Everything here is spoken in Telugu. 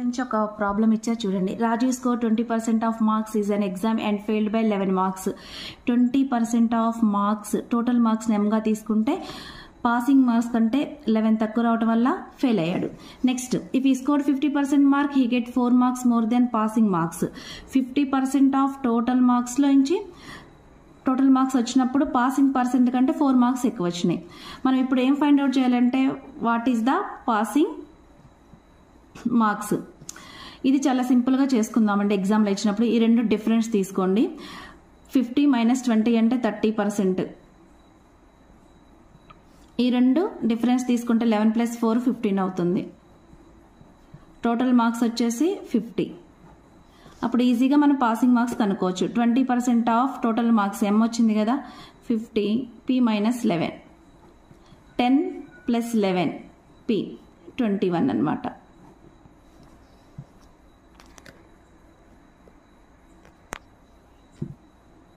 నుంచి ఒక ప్రాబ్లం ఇచ్చారు చూడండి. Raju score 20% of marks is an exam and failed by 11 marks. 20% of marks total marks నెమ్గా తీసుకుంటే పాసింగ్ మార్క్స్ కంటే 11 తక్కువ రావడం వల్ల ఫెయిల్ అయ్యాడు. Next, if he score 50% mark he get 4 marks more than passing marks. 50% of total మార్క్స్లో నుంచి టోటల్ మార్క్స్ వచ్చినప్పుడు పాసింగ్ పర్సెంట్ కంటే 4 మార్క్స్ ఎక్కువ వచ్చినాయి. మనం ఇప్పుడు ఏం ఫైండ్ అవుట్ చేయాలంటే what is the passing marks. ఇది చాలా సింపుల్గా చేసుకుందామండి. ఎగ్జామ్లో ఇచ్చినప్పుడు ఈ రెండు డిఫరెన్స్ తీసుకోండి. 50 - 20 అంటే 30%. ఈ రెండు డిఫరెన్స్ తీసుకుంటే 11 + 4 15 అవుతుంది. టోటల్ మార్క్స్ వచ్చేసి 50. అప్పుడు ఈజీగా మనం పాసింగ్ మార్క్స్ కనుక్కోవచ్చు. 20% ఆఫ్ టోటల్ మార్క్స్ M వచ్చింది కదా, 50 P - 11, 10 + 11 P 21 అనమాట.